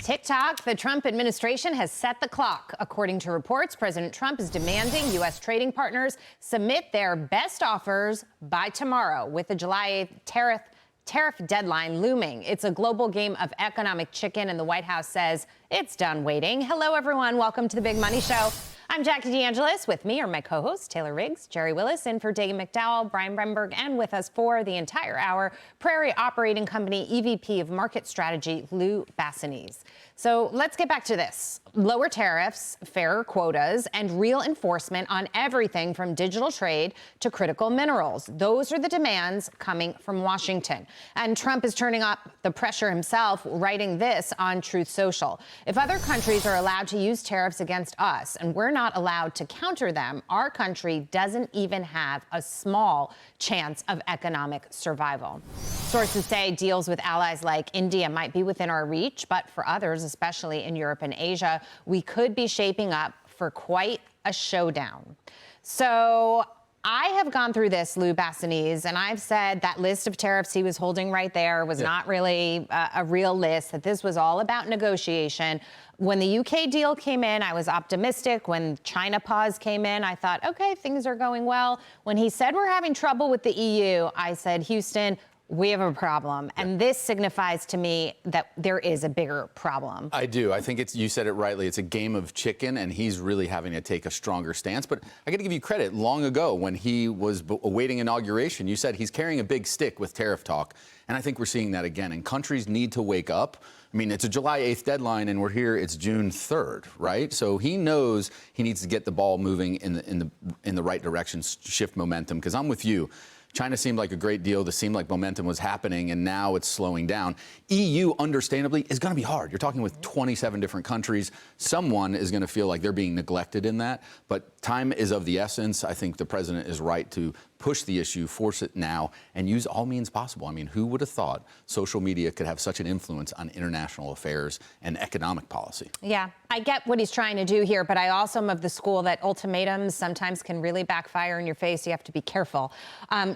TikTok, the Trump administration has set the clock. According to reports, President Trump is demanding U.S. trading partners submit their best offers by tomorrow, with the July 8th tariff deadline looming. It's a global game of economic chicken, and the White House says it's done waiting. Hello, everyone. Welcome to the Big Money Show. I'm Jackie DeAngelis. With me are my co-hosts, Taylor Riggs, Jerry Willis, in for Dagan McDowell, Brian Bremberg, and with us for the entire hour, Prairie Operating Company EVP of Market Strategy, Lou Bassanese. So let's get back to this. Lower tariffs, fairer quotas, and real enforcement on everything from digital trade to critical minerals. Those are the demands coming from Washington. And Trump is turning up the pressure himself, writing this on Truth Social. If other countries are allowed to use tariffs against us and we're not allowed to counter them, our country doesn't even have a small chance of economic survival. Sources say deals with allies like India might be within our reach, but for others, especially in Europe and Asia, we could be shaping up for quite a showdown. So I have gone through this, Lou Bassanese, and I've said that list of tariffs he was holding right there was not really a real list, that this was all about negotiation. When the UK deal came in, I was optimistic. When China pause came in, I thought, okay, things are going well. When he said we're having trouble with the EU, I said, Houston, we have a problem. And this signifies to me that there is a bigger problem. I do. I think you said it rightly. It's a game of chicken, and he's really having to take a stronger stance. But I got to give you credit. Long ago, when he was awaiting inauguration, you said he's carrying a big stick with tariff talk. And I think we're seeing that again. And countries need to wake up. I mean, it's a July 8th deadline, and we're here. It's June 3rd, right? So he knows he needs to get the ball moving in the right direction, shift momentum. Because I'm with you. China seemed like a great deal. This seemed like momentum was happening, and now it's slowing down. EU, understandably, is going to be hard. You're talking with 27 different countries. Someone is going to feel like they're being neglected in that. But time is of the essence. I think the president is right to push the issue, force it now, and use all means possible. I mean, who would have thought social media could have such an influence on international affairs and economic policy? Yeah, I get what he's trying to do here, but I also am of the school that ultimatums sometimes can really backfire in your face. You have to be careful.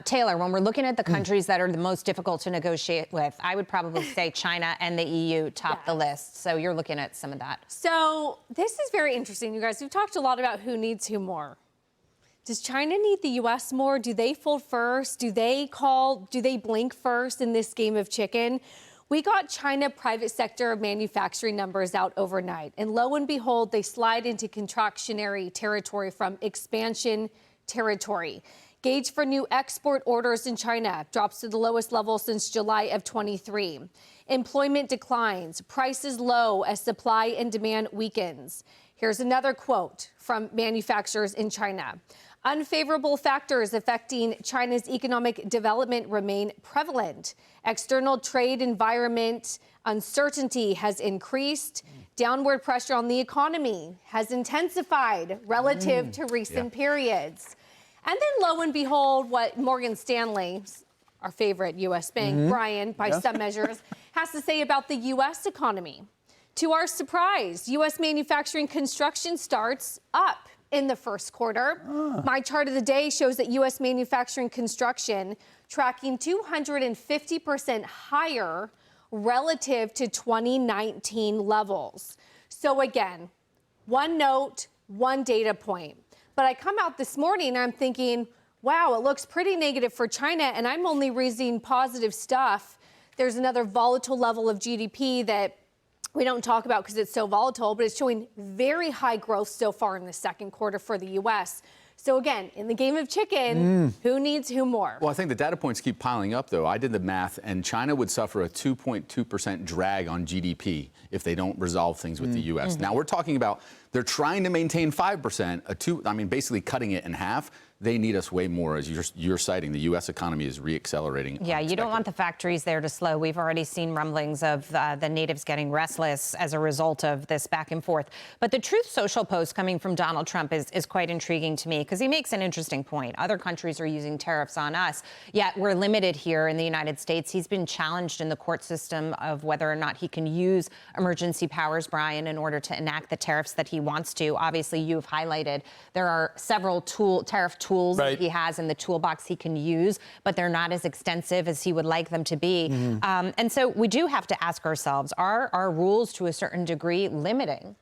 Taylor, when we're looking at the countries that are the most difficult to negotiate with, I would probably say China and the EU top the list. So you're looking at some of that. So this is very interesting, you guys. We've talked a lot about who needs who more. Does China need the U.S. more? Do they fold first? Do they blink first in this game of chicken? We got China private sector manufacturing numbers out overnight, and lo and behold, they slide into contractionary territory from expansion territory. Gauge for new export orders in China drops to the lowest level since July of 23. Employment declines, prices low as supply and demand weakens. Here's another quote from manufacturers in China. Unfavorable factors affecting China's economic development remain prevalent. External trade environment uncertainty has increased. Downward pressure on the economy has intensified relative to recent periods. And then lo and behold, what Morgan Stanley, our favorite U.S. bank, Brian, by some measures, has to say about the U.S. economy. To our surprise, U.S. manufacturing construction starts up in the first quarter. My chart of the day shows that U.S. manufacturing construction tracking 250% higher relative to 2019 levels. So again, one note, one data point. But I come out this morning and I'm thinking, wow, it looks pretty negative for China, and I'm only reading positive stuff. There's another volatile level of GDP that we don't talk about because it's so volatile, but it's showing very high growth so far in the second quarter for the U.S. So again, in the game of chicken, who needs who more? Well, I think the data points keep piling up, though. I did the math, and China would suffer a 2.2% drag on GDP if they don't resolve things with the U.S. Now, we're talking about they're trying to maintain 5%, basically cutting it in half. They need us way more. As you're citing, the U.S. economy is reaccelerating. Yeah, you don't want the factories there to slow. We've already seen rumblings of the natives getting restless as a result of this back and forth. But the Truth Social post coming from Donald Trump is quite intriguing to me because he makes an interesting point. Other countries are using tariffs on us, yet we're limited here in the United States. He's been challenged in the court system of whether or not he can use emergency powers, Brian, in order to enact the tariffs that he wants to. Obviously, you've highlighted there are several tariff tools tools that he has in the toolbox he can use, but they're not as extensive as he would like them to be. And so we do have to ask ourselves, are our rules to a certain degree limiting?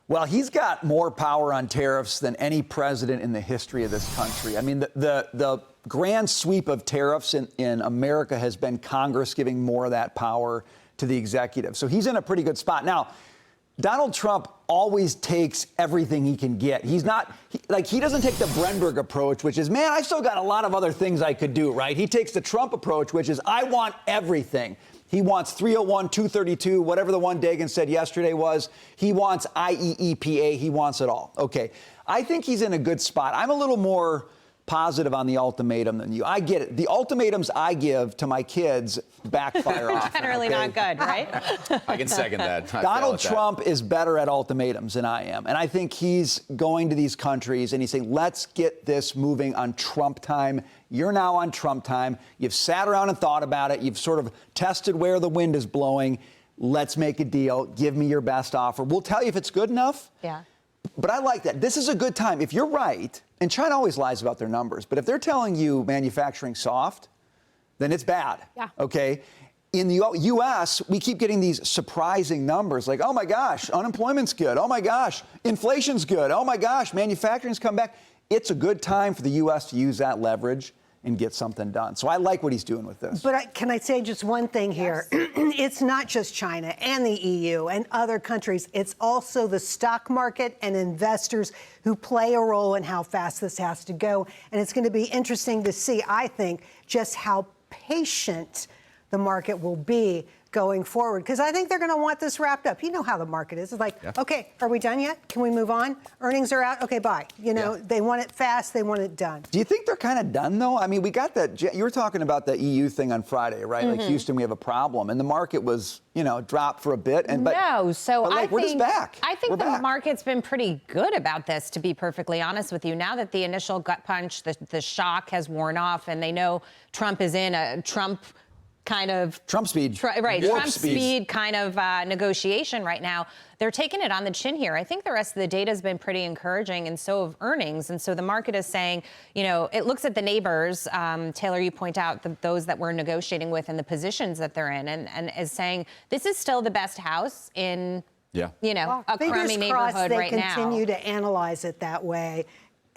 Well, he's got more power on tariffs than any president in the history of this country. I mean, the grand sweep of tariffs in America has been Congress giving more of that power to the executive. So he's in a pretty good spot. Now, Donald Trump always takes everything he can get. He's not, he doesn't take the Brenberg approach, which is, man, I still got a lot of other things I could do, right? He takes the Trump approach, which is, I want everything. He wants 301, 232, whatever the one Dagan said yesterday was. He wants IEEPA. He wants it all. Okay. I think he's in a good spot. I'm a little more positive on the ultimatum than you. I get it. The ultimatums I give to my kids backfire off. Generally not good, right? I can second that. Donald Trump is better at ultimatums than I am. And I think he's going to these countries and he's saying, let's get this moving on Trump time. You're now on Trump time. You've sat around and thought about it. You've sort of tested where the wind is blowing. Let's make a deal. Give me your best offer. We'll tell you if it's good enough. Yeah. But I like that. This is a good time. If you're right, and China always lies about their numbers, but if they're telling you manufacturing soft, then it's bad. Yeah. Okay? In the U.S., we keep getting these surprising numbers like, oh my gosh, unemployment's good. Oh my gosh, inflation's good. Oh my gosh, manufacturing's come back. It's a good time for the U.S. to use that leverage and get something done. So I like what he's doing with this. But can I say just one thing here? Yes. It's not just China and the EU and other countries. It's also the stock market and investors who play a role in how fast this has to go. And it's going to be interesting to see, I think, just how patient the market will be going forward, because I think they're going to want this wrapped up. You know how the market is. It's like, okay, are we done yet? Can we move on? Earnings are out. Okay, bye. You know, they want it fast. They want it done. Do you think they're kind of done, though? I mean, we got that. You were talking about the EU thing on Friday, right? Like Houston, we have a problem. And the market was, dropped for a bit. But we're just back. I think the market's been pretty good about this, to be perfectly honest with you. Now that the initial gut punch, the shock has worn off, and they know Trump is in a Trump speed. Trump speed kind of negotiation right now. They're taking it on the chin here. I think the rest of the data has been pretty encouraging, and so have earnings. And so the market is saying, it looks at the neighbors, Taylor, you point out those that we're negotiating with and the positions that they're in, and is saying this is still the best house in, a crummy neighborhood right now. They continue to analyze it that way.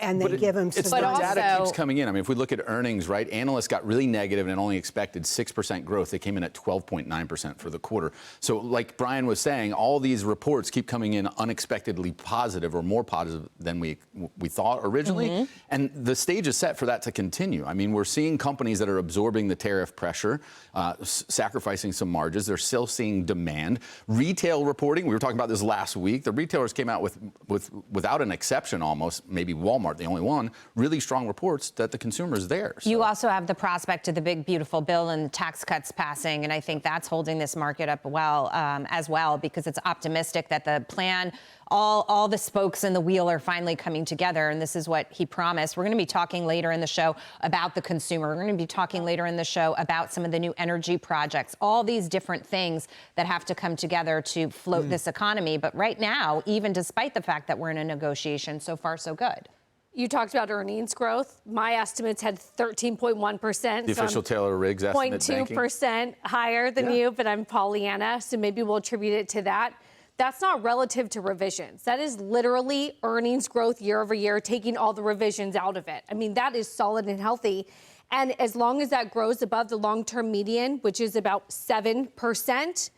And they give them some. It's the data keeps coming in. I mean, if we look at earnings, right, analysts got really negative and only expected 6% growth. They came in at 12.9% for the quarter. So like Brian was saying, all these reports keep coming in unexpectedly positive or more positive than we thought originally. And the stage is set for that to continue. I mean, we're seeing companies that are absorbing the tariff pressure, sacrificing some margins. They're still seeing demand. Retail reporting, we were talking about this last week. The retailers came out without an exception almost, maybe Walmart, the only one, really strong reports that the consumer is there. So. You also have the prospect of the big, beautiful bill and tax cuts passing, and I think that's holding this market up well, as well, because it's optimistic that the plan, all the spokes in the wheel are finally coming together, and this is what he promised. We're going to be talking later in the show about the consumer. We're going to be talking later in the show about some of the new energy projects, all these different things that have to come together to float this economy. But right now, even despite the fact that we're in a negotiation, so far so good. You talked about earnings growth. My estimates had 13.1%. The official Taylor Riggs estimate, 0.2% higher than you, but I'm Pollyanna, so maybe we'll attribute it to that. That's not relative to revisions. That is literally earnings growth year over year, taking all the revisions out of it. I mean, that is solid and healthy. And as long as that grows above the long-term median, which is about 7%,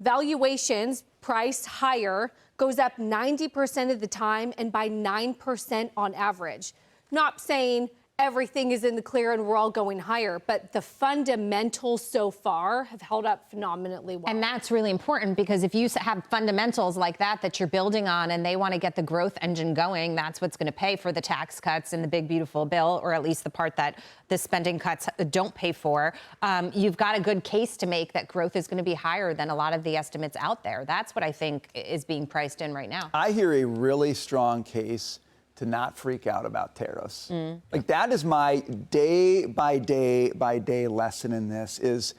valuations priced higher goes up 90% of the time and by 9% on average. Not saying everything is in the clear and we're all going higher, but the fundamentals so far have held up phenomenally well. And that's really important, because if you have fundamentals like that you're building on, and they want to get the growth engine going, that's what's going to pay for the tax cuts and the big, beautiful bill, or at least the part that the spending cuts don't pay for. You've got a good case to make that growth is going to be higher than a lot of the estimates out there. That's what I think is being priced in right now. I hear a really strong case to not freak out about tariffs. Like, that is my day by day lesson in this is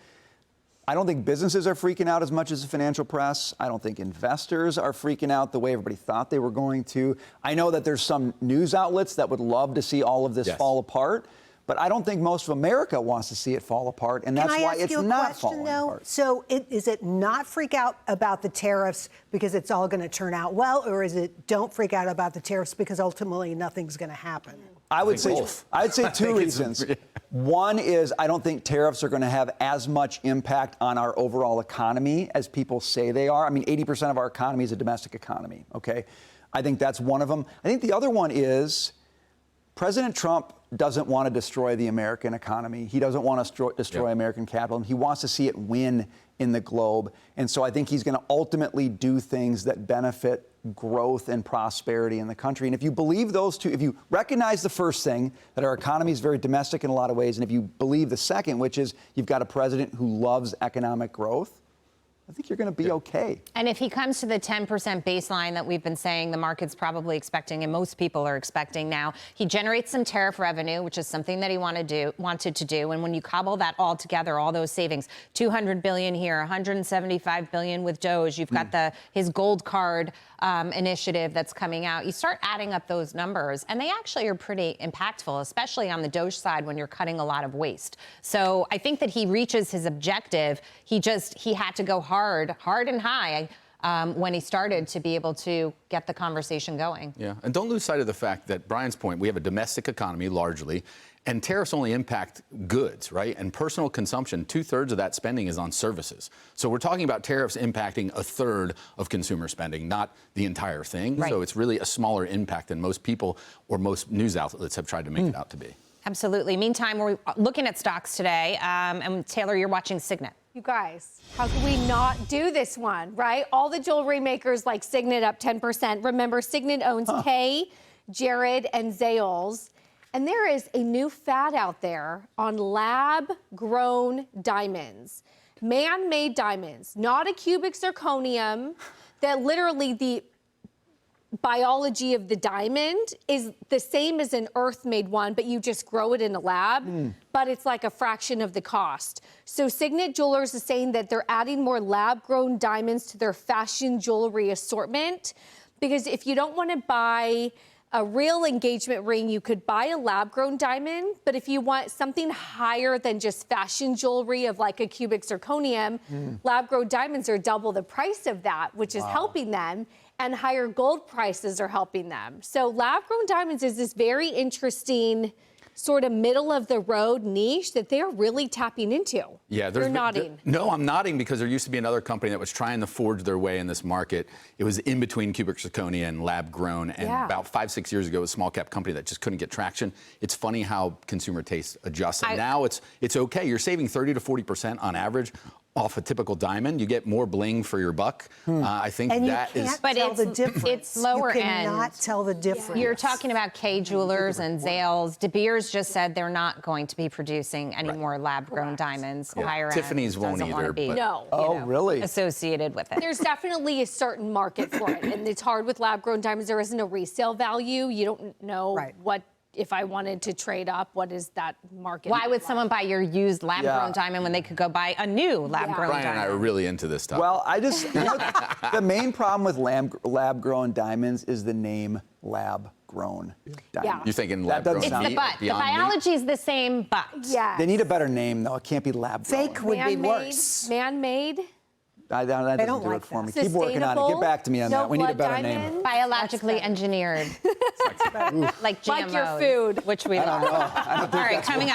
I don't think businesses are freaking out as much as the financial press. I don't think investors are freaking out the way everybody thought they were going to. I know that there's some news outlets that would love to see all of this fall apart, but I don't think most of America wants to see it fall apart, and that's why it's not falling apart. So is it not freak out about the tariffs because it's all going to turn out well, or is it don't freak out about the tariffs because ultimately nothing's going to happen? I'd say two reasons. One is I don't think tariffs are going to have as much impact on our overall economy as people say they are. I mean, 80% of our economy is a domestic economy, okay? I think that's one of them. I think the other one is President Trump doesn't want to destroy the American economy. He doesn't want to destroy American capital. He wants to see it win in the globe. And so I think he's going to ultimately do things that benefit growth and prosperity in the country. And if you believe those two, if you recognize the first thing, that our economy is very domestic in a lot of ways, and if you believe the second, which is you've got a president who loves economic growth, I think you're going to be okay. And if he comes to the 10% baseline that we've been saying the market's probably expecting, and most people are expecting now, he generates some tariff revenue, which is something that he wanted to do. And when you cobble that all together, all those savings, $200 billion here, $175 billion with DOGE, you've got his gold card initiative that's coming out. You start adding up those numbers, and they actually are pretty impactful, especially on the DOGE side when you're cutting a lot of waste. So I think that he reaches his objective. He had to go hard and high when he started to be able to get the conversation going. Yeah, and don't lose sight of the fact that Brian's point, we have a domestic economy largely, and tariffs only impact goods, right? And personal consumption, 2/3 of that spending is on services. So we're talking about tariffs impacting 1/3 of consumer spending, not the entire thing. Right. So it's really a smaller impact than most people or most news outlets have tried to make it out to be. Absolutely. Meantime, we're looking at stocks today. And Taylor, you're watching Signet. You guys, how could we not do this one, right? All the jewelry makers like Signet up 10%. Remember, Signet owns Kay, Jared, and Zales. And there is a new fad out there on lab-grown diamonds. Man-made diamonds, not a cubic zirconium, that literally the biology of the diamond is the same as an earth-made one, but you just grow it in a lab, but it's like a fraction of the cost. So Signet Jewelers is saying that they're adding more lab-grown diamonds to their fashion jewelry assortment, because if you don't want to buy a real engagement ring, you could buy a lab-grown diamond, but if you want something higher than just fashion jewelry of like a cubic zirconium, lab-grown diamonds are double the price of that, which is helping them, and higher gold prices are helping them. So lab-grown diamonds is this very interesting sort of middle-of-the-road niche that they're really tapping into. Yeah, You're nodding. No, I'm nodding because there used to be another company that was trying to forge their way in this market. It was in between cubic zirconia and lab grown, and about 5-6 years ago, it was a small cap company that just couldn't get traction. It's funny how consumer taste adjusts, and now it's okay. You're saving 30 to 40% on average off a typical diamond. You get more bling for your buck. I think and that is. But tell the difference. It's lower end. You cannot tell the difference. You're talking about Kay Jewelers and Zales. De Beers just said they're not going to be producing any more lab-grown diamonds. Higher Tiffany's end won't doesn't want either, to be but- No. Really? associated with it. There's definitely a certain market for it, and it's hard with lab-grown diamonds. There isn't a resale value. You don't know what, if I wanted to trade up, what is that market? Why would someone buy your used lab-grown diamond when they could go buy a new lab-grown Brian and I are diamond? really into this stuff. Well, the main problem with lab-grown diamonds is the name lab-grown diamond. You're thinking That lab-grown doesn't It's sound- the but. The Beyond Meat? biology is the same, but. Yeah. They need a better name, though. It can't be lab-grown. Fake would be worse. Man-made. That doesn't don't do like it for me. that. Keep working on it. Get back to me on No that. We need a blood better diamond. name. Biologically engineered. Like GMOs. Like your food. Which we I don't love. know. I don't think All right, that's coming up.